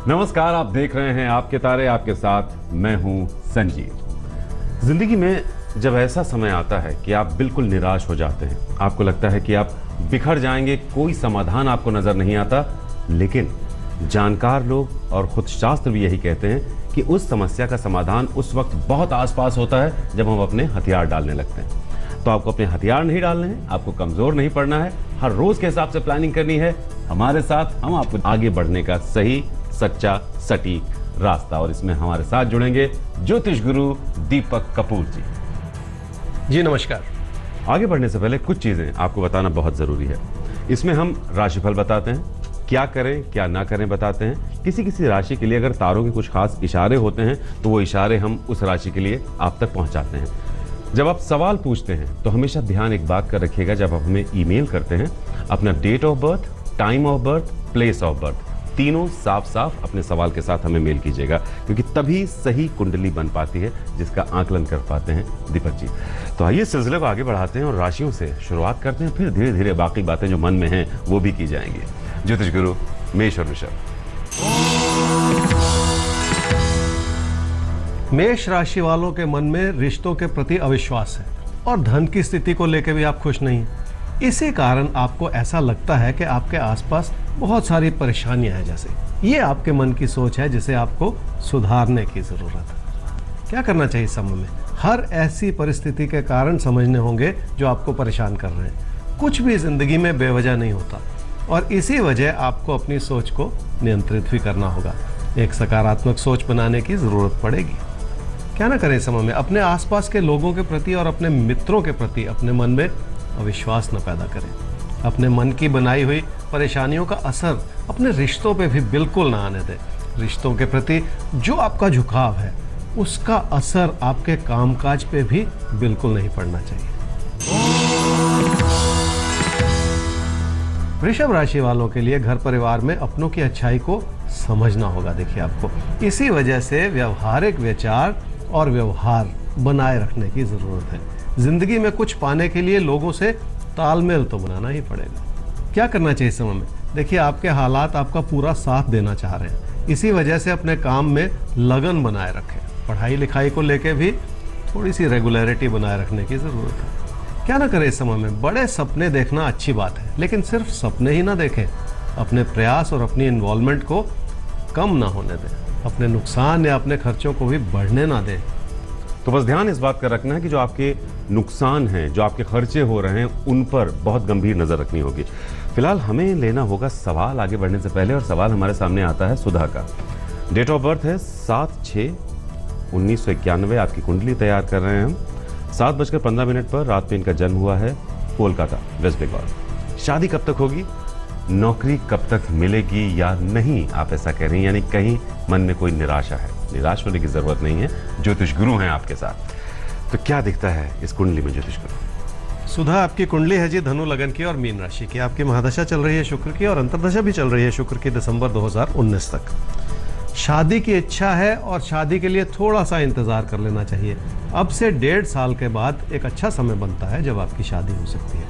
नमस्कार, आप देख रहे हैं आपके तारे, आपके साथ मैं हूं संजीव। जिंदगी में जब ऐसा समय आता है कि आप बिल्कुल निराश हो जाते हैं, आपको लगता है कि आप बिखर जाएंगे, कोई समाधान आपको नजर नहीं आता, लेकिन जानकार लोग और खुद शास्त्र भी यही कहते हैं कि उस समस्या का समाधान उस वक्त बहुत आसपास होता है जब हम अपने हथियार डालने लगते हैं। तो आपको अपने हथियार नहीं डालने हैं, आपको कमजोर नहीं पड़ना है, हर रोज के हिसाब से प्लानिंग करनी है। हमारे साथ हम आपको आगे बढ़ने का सही, सच्चा, सटीक रास्ता, और इसमें हमारे साथ जुड़ेंगे ज्योतिष गुरु दीपक कपूर जी। जी नमस्कार। आगे बढ़ने से पहले कुछ चीजें आपको बताना बहुत जरूरी है। इसमें हम राशिफल बताते हैं, क्या करें क्या ना करें बताते हैं। किसी किसी राशि के लिए अगर तारों के कुछ खास इशारे होते हैं तो वो इशारे हम उस राशि के लिए आप तक पहुंचाते हैं। जब आप सवाल पूछते हैं तो हमेशा ध्यान एक बात का रखिएगा, जब आप हमें ईमेल करते हैं अपना date of birth, time of birth, place of birth, तीनों साफ साफ अपने सवाल के साथ हमें मेल कीजिएगा, क्योंकि तभी सही कुंडली बन पाती है जिसका आकलन कर पाते हैं दीपक जी। तो आइए सिलसिले को आगे बढ़ाते हैं और राशियों से शुरुआत करते हैं, फिर धीरे धीरे बाकी बातें जो मन में हैं वो भी की जाएंगी। ज्योतिष गुरु मेष और वृषभ। मेष राशि वालों के मन में रिश्तों के प्रति अविश्वास है और धन की स्थिति को लेकर भी आप खुश नहीं। इसी कारण आपको ऐसा लगता है कि आपके आसपास बहुत सारी परेशानियां हैं। जैसे ये आपके मन की सोच है जिसे आपको सुधारने की जरूरत है। क्या करना चाहिए इस समय में? हर ऐसी परिस्थिति के कारण समझने होंगे जो आपको परेशान कर रहे हैं। कुछ भी जिंदगी में बेवजह नहीं होता और इसी वजह आपको अपनी सोच को नियंत्रित भी करना होगा। एक सकारात्मक सोच बनाने की जरूरत पड़ेगी। क्या ना करें इस समय में? अपने आसपास के लोगों के प्रति और अपने मित्रों के प्रति अपने मन में अविश्वास न पैदा करें। अपने मन की बनाई हुई परेशानियों का असर अपने रिश्तों पे भी बिल्कुल ना आने दें। रिश्तों के प्रति जो आपका झुकाव है उसका असर आपके कामकाज पे भी बिल्कुल नहीं पड़ना चाहिए। वृषभ राशि वालों के लिए घर परिवार में अपनों की अच्छाई को समझना होगा। देखिए, आपको इसी वजह से व्यवहारिक विचार और व्यवहार बनाए रखने की जरूरत है। जिंदगी में कुछ पाने के लिए लोगों से तालमेल तो बनाना ही पड़ेगा। क्या करना चाहिए इस समय में? देखिए, आपके हालात आपका पूरा साथ देना चाह रहे हैं, इसी वजह से अपने काम में लगन बनाए रखें। पढ़ाई लिखाई को लेके भी थोड़ी सी रेगुलरिटी बनाए रखने की जरूरत है। क्या ना करें इस समय में? बड़े सपने देखना अच्छी बात है, लेकिन सिर्फ सपने ही ना देखें। अपने प्रयास और अपनी इन्वॉल्वमेंट को कम ना होने दें। अपने नुकसान या अपने खर्चों को भी बढ़ने ना दें। तो बस ध्यान इस बात का रखना है कि जो आपके नुकसान हैं, जो आपके खर्चे हो रहे हैं, उन पर बहुत गंभीर नजर रखनी होगी। फिलहाल हमें लेना होगा सवाल आगे बढ़ने से पहले, और सवाल हमारे सामने आता है सुधा का। डेट ऑफ बर्थ है 7/6/1991। आपकी कुंडली तैयार कर रहे हैं हम। 7:15 पर रात में इनका जन्म हुआ है, कोलकाता, वेस्ट बंगाल। शादी कब तक होगी, नौकरी कब तक मिलेगी या नहीं, आप ऐसा कह रही हैं, यानी कहीं मन में कोई निराशा है। निराश होने की जरूरत नहीं है, ज्योतिष गुरु हैं आपके साथ। तो क्या दिखता है इस कुंडली में ज्योतिष गुरु? सुधा, आपकी कुंडली है जी धनु लगन की और मीन राशि की। आपकी महादशा चल रही है शुक्र की और अंतर्दशा भी चल रही है शुक्र की दिसंबर 2019 तक। शादी की इच्छा है और शादी के लिए थोड़ा सा इंतजार कर लेना चाहिए। अब से 1.5 साल के बाद एक अच्छा समय बनता है जब आपकी शादी हो सकती है।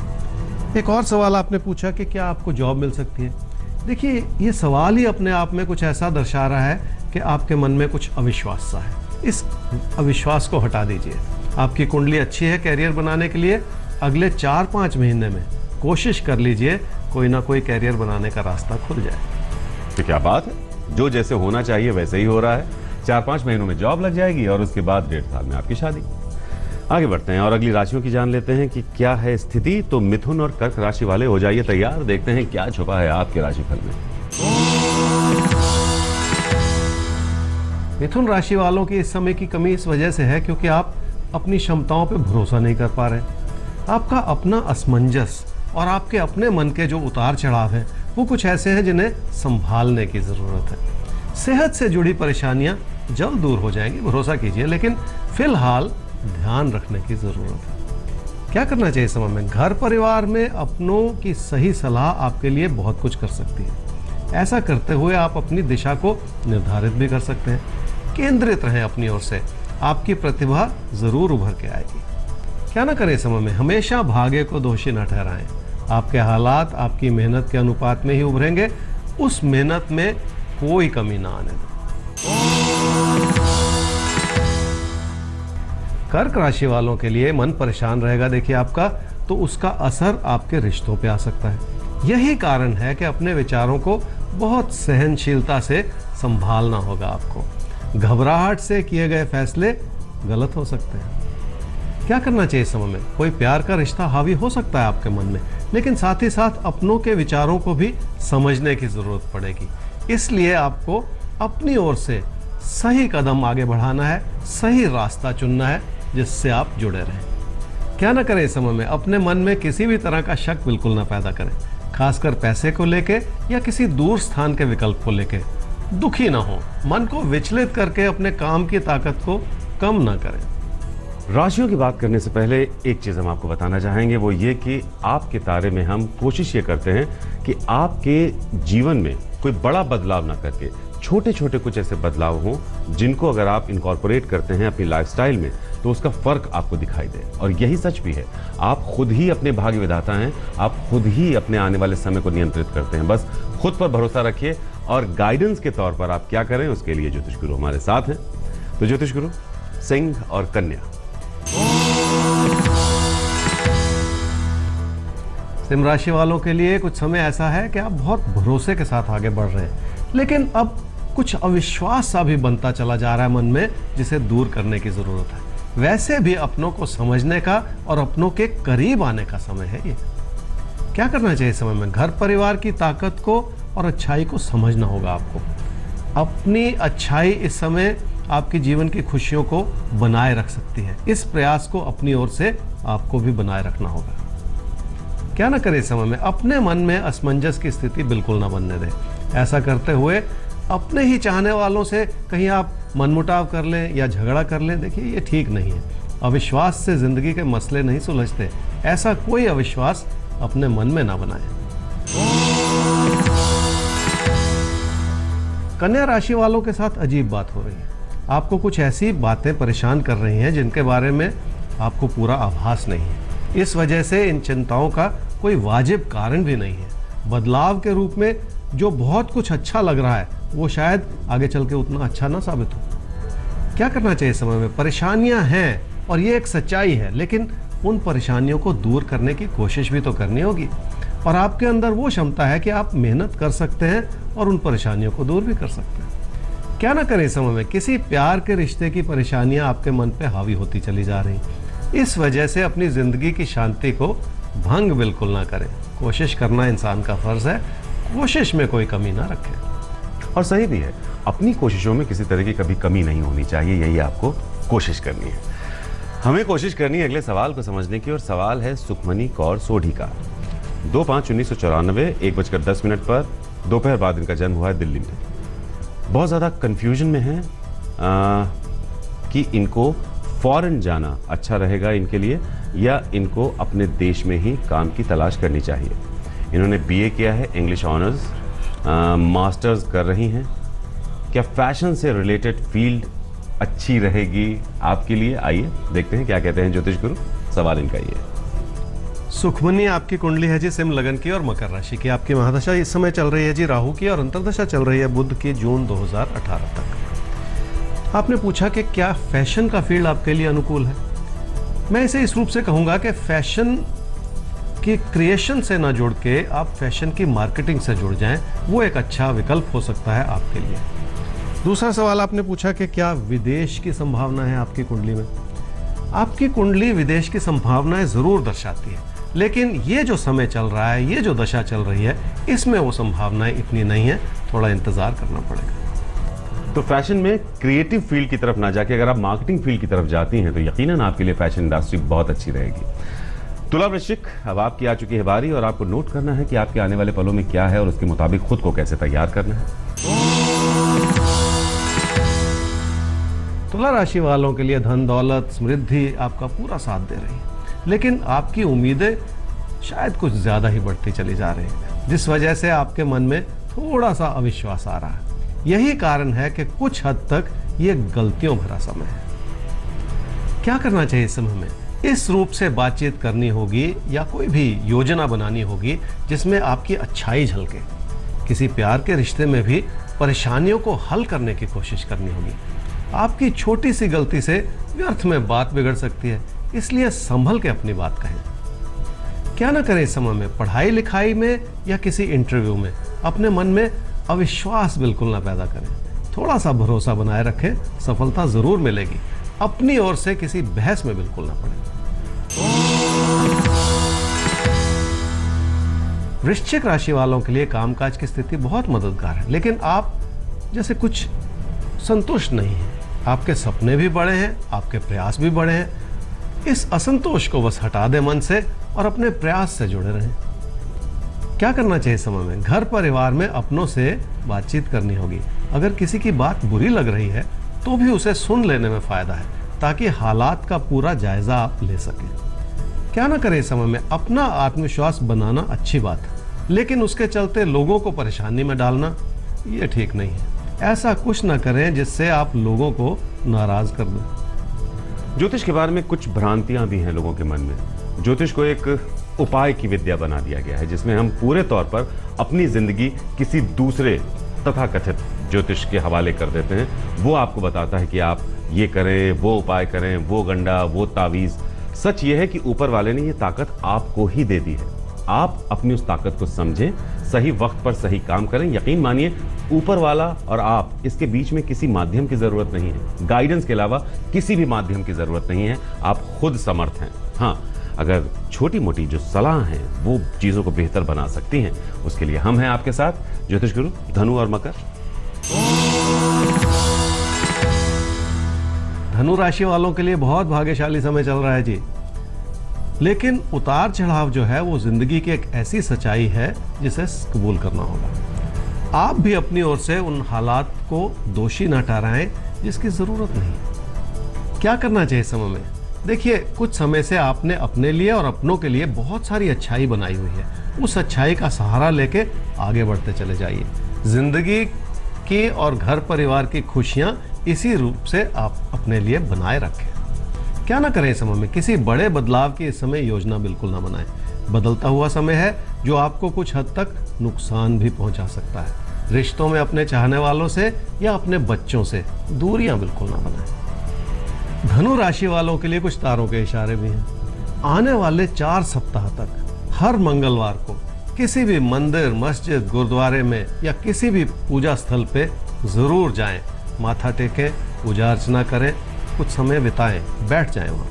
एक और सवाल आपने पूछा कि क्या आपको जॉब मिल सकती है। देखिए, ये सवाल ही अपने आप में कुछ ऐसा दर्शा रहा है कि आपके मन में कुछ अविश्वास सा है। इस अविश्वास को हटा दीजिए। आपकी कुंडली अच्छी है कैरियर बनाने के लिए। अगले 4-5 महीने में कोशिश कर लीजिए कोई ना कोई कैरियर बनाने का रास्ता खुल जाए। तो क्या बात है, जो जैसे होना चाहिए वैसे ही हो रहा है। 4-5 महीनों में जॉब लग जाएगी और उसके बाद 1.5 साल में आपकी शादी। आगे बढ़ते हैं और अगली राशियों की जान लेते हैं कि क्या है स्थिति। तो मिथुन और कर्क राशि वाले हो जाइए तैयार, देखते हैं क्या छुपा है आपके राशिफल में। मिथुन राशि वालों की इस समय की कमी इस वजह से है क्योंकि आप अपनी क्षमताओं पर भरोसा नहीं कर पा रहे। आपका अपना असमंजस और आपके अपने मन के जो उतार चढ़ाव हैं वो कुछ ऐसे हैं जिन्हें संभालने की जरूरत है। सेहत से जुड़ी परेशानियां जल्द दूर हो जाएंगी, भरोसा कीजिए, लेकिन फिलहाल ध्यान रखने की जरूरत है। क्या करना चाहिए समय में? घर परिवार में अपनों की सही सलाह आपके लिए बहुत कुछ कर सकती है। ऐसा करते हुए आप अपनी दिशा को निर्धारित भी कर सकते हैं। केंद्रित रहें अपनी ओर से, आपकी प्रतिभा जरूर उभर के आएगी। क्या ना करें समय में? हमेशा भाग्य को दोषी न ठहराएं। आपके हालात आपकी मेहनत के अनुपात में ही उभरेंगे। उस मेहनत में कोई कमी ना आने दो। कर्क राशि वालों के लिए मन परेशान रहेगा देखिए आपका, तो उसका असर आपके रिश्तों पे आ सकता है। यही कारण है कि अपने विचारों को बहुत सहनशीलता से संभालना होगा आपको। घबराहट से किए गए फैसले गलत हो सकते हैं। क्या करना चाहिए इस समय में? कोई प्यार का रिश्ता हावी हो सकता है आपके मन में, लेकिन साथ ही साथ अपनों के विचारों को भी समझने की जरूरत पड़ेगी। इसलिए आपको अपनी ओर से सही कदम आगे बढ़ाना है, सही रास्ता चुनना है जिससे आप जुड़े रहें। क्या ना करें इस समय में? अपने मन में किसी भी तरह का शक बिल्कुल ना पैदा करें, खासकर पैसे को लेके या किसी दूर स्थान के विकल्प को लेके। दुखी ना हो, मन को विचलित करके अपने काम की ताकत को कम ना करें। राशियों की बात करने से पहले एक चीज हम आपको बताना चाहेंगे, वो ये कि आपके तारे में हम कोशिश ये करते हैं कि आपके जीवन में कोई बड़ा बदलाव ना करके छोटे छोटे कुछ ऐसे बदलाव हों जिनको अगर आप इनकॉर्पोरेट करते हैं अपनी लाइफस्टाइल में तो उसका फर्क आपको दिखाई दे। और यही सच भी है, आप खुद ही अपने भाग्य विधाता हैं, आप खुद ही अपने आने वाले समय को नियंत्रित करते हैं। बस खुद पर भरोसा रखिए और गाइडेंस के तौर पर आप क्या करें उसके लिए ज्योतिष गुरु हमारे साथ हैं। तो ज्योतिष गुरु, सिंह और कन्या। सिंह राशि वालों के लिए कुछ समय ऐसा है कि आप बहुत भरोसे के साथ आगे बढ़ रहे हैं, लेकिन अब कुछ अविश्वास सा भी बनता चला जा रहा है मन में, जिसे दूर करने की जरूरत है। वैसे भी अपनों को समझने का और अपनों के करीब आने का समय है ये। क्या करना चाहिए इस समय में? घर परिवार की ताकत को और अच्छाई को समझना होगा आपको। अपनी अच्छाई इस समय आपके जीवन की खुशियों को बनाए रख सकती है। इस प्रयास को अपनी ओर से आपको भी बनाए रखना होगा। क्या ना करें इस समय में? अपने मन में असमंजस की स्थिति बिल्कुल ना बनने दें। ऐसा करते हुए अपने ही चाहने वालों से कहीं आप मनमुटाव कर लें या झगड़ा कर लें, देखिए ये ठीक नहीं है। अविश्वास से जिंदगी के मसले नहीं सुलझते। ऐसा कोई अविश्वास अपने मन में ना बनाएं। कन्या राशि वालों के साथ अजीब बात हो रही है। आपको कुछ ऐसी बातें परेशान कर रही हैं जिनके बारे में आपको पूरा आभास नहीं है। इस वजह से इन चिंताओं का कोई वाजिब कारण भी नहीं है। बदलाव के रूप में जो बहुत कुछ अच्छा लग रहा है वो शायद आगे चल के उतना अच्छा ना साबित हो। क्या करना चाहिए इस समय में? परेशानियां हैं और ये एक सच्चाई है, लेकिन उन परेशानियों को दूर करने की कोशिश भी तो करनी होगी। और आपके अंदर वो क्षमता है कि आप मेहनत कर सकते हैं और उन परेशानियों को दूर भी कर सकते हैं। क्या ना करें इस समय में? किसी प्यार के रिश्ते की परेशानियां आपके मन पे हावी होती चली जा रही। इस वजह से अपनी जिंदगी की शांति को भंग बिल्कुल ना करें। कोशिश करना इंसान का फर्ज है, कोशिश में कोई कमी ना रखें। और सही भी है, अपनी कोशिशों में किसी तरह की कभी कमी नहीं होनी चाहिए, यही आपको कोशिश करनी है। हमें कोशिश करनी है अगले सवाल को समझने की, और सवाल है सुखमनी कौर सोढ़ी का। 2/5/1994 1:10 पर दोपहर बाद इनका जन्म हुआ है दिल्ली में। बहुत ज़्यादा कंफ्यूजन में है कि इनको फॉरेन जाना अच्छा रहेगा इनके लिए या इनको अपने देश में ही काम की तलाश करनी चाहिए। इन्होंने बीए किया है, इंग्लिश ऑनर्स, मास्टर्स कर रही हैं। क्या फैशन से रिलेटेड फील्ड अच्छी रहेगी आपके लिए? आइए देखते हैं क्या कहते हैं ज्योतिष गुरु। सवाल इनका ये। सुखमनी आपकी कुंडली है जी सिंह लगन की और मकर राशि की। आपकी महादशा इस समय चल रही है जी राहु की, और अंतर्दशा चल रही है बुध की जून 2018 तक। आपने पूछा कि क्या फैशन का फील्ड आपके लिए अनुकूल है। मैं इसे इस रूप से कहूंगा कि फैशन की क्रिएशन से ना जुड़ के आप फैशन की मार्केटिंग से जुड़ जाएं, वो एक अच्छा विकल्प हो सकता है आपके लिए। दूसरा सवाल आपने पूछा कि क्या विदेश की संभावना है आपकी कुंडली में। आपकी कुंडली विदेश की संभावनाएं जरूर दर्शाती है, लेकिन ये जो समय चल रहा है, ये जो दशा चल रही है, इसमें वो संभावनाएं इतनी नहीं है। थोड़ा इंतजार करना पड़ेगा। तो फैशन में क्रिएटिव फील्ड की तरफ ना जाके अगर आप मार्केटिंग फील्ड की तरफ जाती हैं तो यकीनन आपके लिए फैशन इंडस्ट्री बहुत अच्छी रहेगी। तुला वृश्चिक, अब आपकी आ चुकी है बारी और आपको नोट करना है कि आपके आने वाले पलों में क्या है और उसके मुताबिक खुद को कैसे तैयार करना है। तुला राशि वालों के लिए धन दौलत समृद्धि आपका पूरा साथ दे रही है, लेकिन आपकी उम्मीदें शायद कुछ ज्यादा ही बढ़ती चली जा रही है, जिस वजह से आपके मन में थोड़ा सा अविश्वास आ रहा है। यही कारण है कि कुछ हद तक ये गलतियों भरा समय है। क्या करना चाहिए इस समय में? इस रूप से बातचीत करनी होगी या कोई भी योजना बनानी होगी जिसमें आपकी अच्छाई झलके। किसी प्यार के रिश्ते में भी परेशानियों को हल करने की कोशिश करनी होगी। आपकी छोटी सी गलती से व्यर्थ में बात बिगड़ सकती है, इसलिए संभल के अपनी बात कहें। क्या ना करें इस समय में, पढ़ाई लिखाई में या किसी इंटरव्यू में अपने मन में अविश्वास बिल्कुल ना पैदा करें। थोड़ा सा भरोसा बनाए रखें, सफलता जरूर मिलेगी। अपनी ओर से किसी बहस में बिल्कुल ना पड़े। वृश्चिक राशि वालों के लिए कामकाज की स्थिति बहुत मददगार है, लेकिन आप जैसे कुछ संतुष्ट नहीं हैं। आपके सपने भी बड़े हैं, आपके प्रयास भी बड़े हैं। इस असंतोष को बस हटा दें मन से और अपने प्रयास से जुड़े रहें। क्या करना चाहिए समय में? घर परिवार में अपनों से बातचीत करनी होगी। अगर किसी की बात बुरी लग रही है तो भी उसे सुन लेने में फायदा है, ताकि हालात का पूरा जायजा आप ले सकें। क्या ना करें समय में? अपना आत्मविश्वास बनाना अच्छी बात है, लेकिन उसके चलते लोगों को परेशानी में डालना ये ठीक नहीं है। ऐसा कुछ ना करें जिससे आप लोगों को नाराज कर दें। ज्योतिष के बारे में कुछ भ्रांतियां भी हैं लोगों के मन में। ज्योतिष को एक उपाय की विद्या बना दिया गया है, जिसमें हम पूरे तौर पर अपनी जिंदगी किसी दूसरे तथाकथित ज्योतिष के हवाले कर देते हैं। वो आपको बताता है कि आप ये करें, वो उपाय करें, वो गंडा, वो तावीज। सच ये है कि ऊपर वाले ने ये ताकत आपको ही दे दी है। आप अपनी उस ताकत को समझें, सही वक्त पर सही काम करें। यकीन मानिए, ऊपर वाला और आप, इसके बीच में किसी माध्यम की जरूरत नहीं है। गाइडेंस के अलावा किसी भी माध्यम की जरूरत नहीं है। आप खुद समर्थ हैं। हाँ, अगर छोटी मोटी जो सलाह हैं वो चीजों को बेहतर बना सकती हैं, उसके लिए हम हैं आपके साथ, ज्योतिष गुरु धनु और मकर। धनु राशि वालों के लिए बहुत भाग्यशाली समय चल रहा है जी, लेकिन उतार चढ़ाव जो है वो जिंदगी की एक ऐसी सच्चाई है जिसे कबूल करना होगा। आप भी अपनी ओर से उन हालात को दोषी न ठहराएं जिसकी जरूरत नहीं। क्या करना चाहिए समय में? देखिए, कुछ समय से आपने अपने लिए और अपनों के लिए बहुत सारी अच्छाई बनाई हुई है। उस अच्छाई का सहारा लेके आगे बढ़ते चले जाइए। जिंदगी की और घर परिवार की खुशियां इसी रूप से आप अपने लिए बनाए रखें। क्या ना करें इस समय में? किसी बड़े बदलाव की इस समय योजना बिल्कुल ना बनाएं। बदलता हुआ समय है जो आपको कुछ हद तक नुकसान भी पहुंचा सकता है। रिश्तों में अपने चाहने वालों से या अपने बच्चों से दूरियां बिल्कुल ना बनाएं। धनु राशि वालों के लिए कुछ तारों के इशारे भी हैं। आने वाले 4 सप्ताह तक हर मंगलवार को किसी भी मंदिर, मस्जिद, गुरुद्वारे में या किसी भी पूजा स्थल पे जरूर जाएं। माथा टेकें, पूजा अर्चना करें, कुछ समय बिताएं, बैठ जाएं वहां।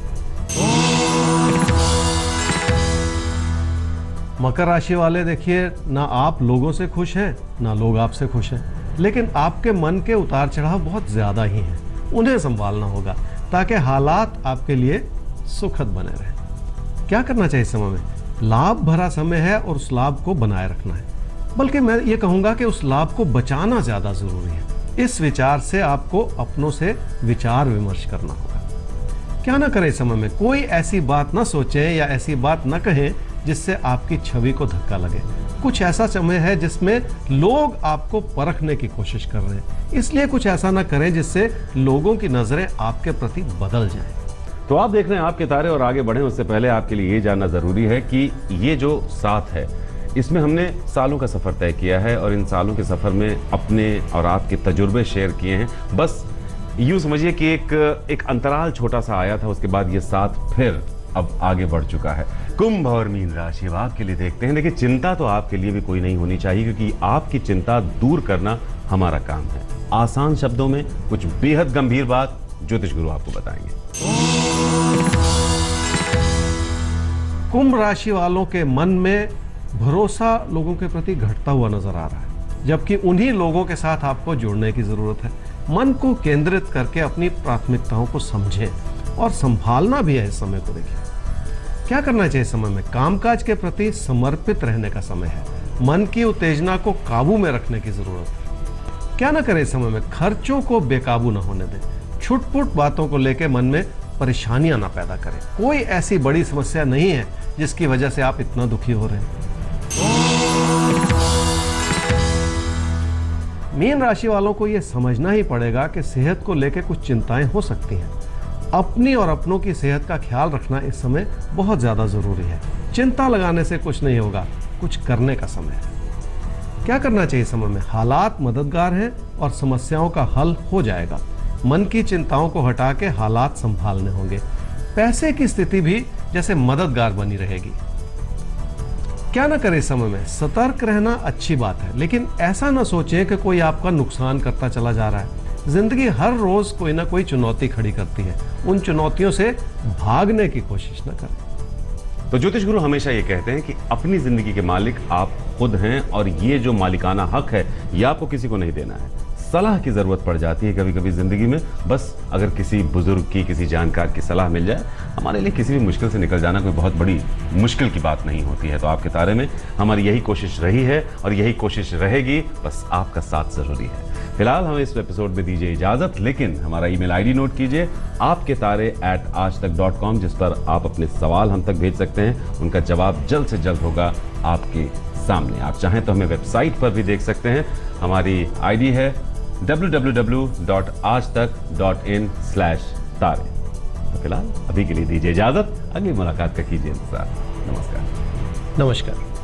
मकर राशि वाले, देखिए, ना आप लोगों से खुश हैं ना लोग आपसे खुश हैं, लेकिन आपके मन के उतार चढ़ाव बहुत ज्यादा ही हैं। उन्हें संभालना होगा ताकि हालात आपके लिए सुखद बने रहें। क्या करना चाहिए इस समय में? लाभ भरा समय है और उस लाभ को बनाए रखना है, बल्कि मैं ये कहूंगा कि उस लाभ को बचाना ज्यादा जरूरी है। इस विचार से आपको अपनों से विचार विमर्श करना होगा। क्या ना करें इस समय में? कोई ऐसी बात ना सोचें या ऐसी बात ना कहें जिससे आपकी छवि को धक्का लगे। कुछ ऐसा समय है जिसमें लोग आपको परखने की कोशिश कर रहे हैं, इसलिए कुछ ऐसा ना करें जिससे लोगों की नजरें आपके प्रति बदल जाएं। तो आप देख रहे हैं आपके तारे, और आगे बढ़ें उससे पहले आपके लिए ये जानना जरूरी है कि ये जो साथ है, इसमें हमने सालों का सफर तय किया है और इन सालों के सफर में अपने और आपके तजुर्बे शेयर किए हैं। बस यूं समझिए कि एक अंतराल छोटा सा आया था, उसके बाद ये साथ फिर अब आगे बढ़ चुका है। कुंभ और मीन राशि अब आपके लिए देखते हैं। देखिए, चिंता तो आपके लिए भी कोई नहीं होनी चाहिए, क्योंकि आपकी चिंता दूर करना हमारा काम है। आसान शब्दों में कुछ बेहद गंभीर बात ज्योतिष गुरु आपको बताएंगे। कुंभ राशि वालों के मन में भरोसा लोगों के प्रति घटता हुआ नजर आ रहा है, जबकि उन्हीं लोगों के साथ आपको जुड़ने की जरूरत है। मन को केंद्रित करके अपनी प्राथमिकताओं को समझें और संभालना भी है। इस समय को देखिए, क्या करना चाहिए समय में? कामकाज के प्रति समर्पित रहने का समय है। मन की उत्तेजना को काबू में रखने की जरूरत है। क्या ना करें इस समय में? खर्चों को बेकाबू ना होने दें। छुटपुट बातों को लेकर मन में परेशानियां ना पैदा करें। कोई ऐसी बड़ी समस्या नहीं है जिसकी वजह से आप इतना दुखी हो रहे हैं। मीन राशि वालों को यह समझना ही पड़ेगा कि सेहत को लेकर कुछ चिंताएं हो सकती हैं। अपनी और अपनों की सेहत का ख्याल रखना इस समय बहुत ज्यादा जरूरी है। चिंता लगाने से कुछ नहीं होगा, कुछ करने का समय है। क्या करना चाहिए समय में? हालात मददगार हैं और समस्याओं का हल हो जाएगा। मन की चिंताओं को हटा के हालात संभालने होंगे। पैसे की स्थिति भी जैसे मददगार बनी रहेगी। क्या ना करें इस समय में? सतर्क रहना अच्छी बात है, लेकिन ऐसा ना सोचें कि कोई आपका नुकसान करता चला जा रहा है। जिंदगी हर रोज कोई ना कोई चुनौती खड़ी करती है। उन चुनौतियों से भागने की कोशिश ना करें। तो ज्योतिष गुरु हमेशा ये कहते हैं कि अपनी जिंदगी के मालिक आप खुद हैं और ये जो मालिकाना हक है ये आपको किसी को नहीं देना है। सलाह की जरूरत पड़ जाती है कभी कभी जिंदगी में। बस अगर किसी बुजुर्ग की, किसी जानकार की सलाह मिल जाए, हमारे लिए किसी भी मुश्किल से निकल जाना कोई बहुत बड़ी मुश्किल की बात नहीं होती है। तो आपके तारे में हमारी यही कोशिश रही है और यही कोशिश रहेगी। बस आपका साथ जरूरी है। फिलहाल हमें इस एपिसोड में दीजिए इजाजत, लेकिन हमारा ईमेल आईडी नोट कीजिए, आपकेतारे@aajtak.com, जिस पर आप अपने सवाल हम तक भेज सकते हैं। उनका जवाब जल्द से जल्द होगा आपके सामने। आप चाहें तो हमें वेबसाइट पर भी देख सकते हैं। हमारी आईडी है www.aajtak.in/तारे। तो फिलहाल अभी के लिए दीजिए इजाजत। अगली मुलाकात का कीजिए इंतजार। नमस्कार। नमस्कार।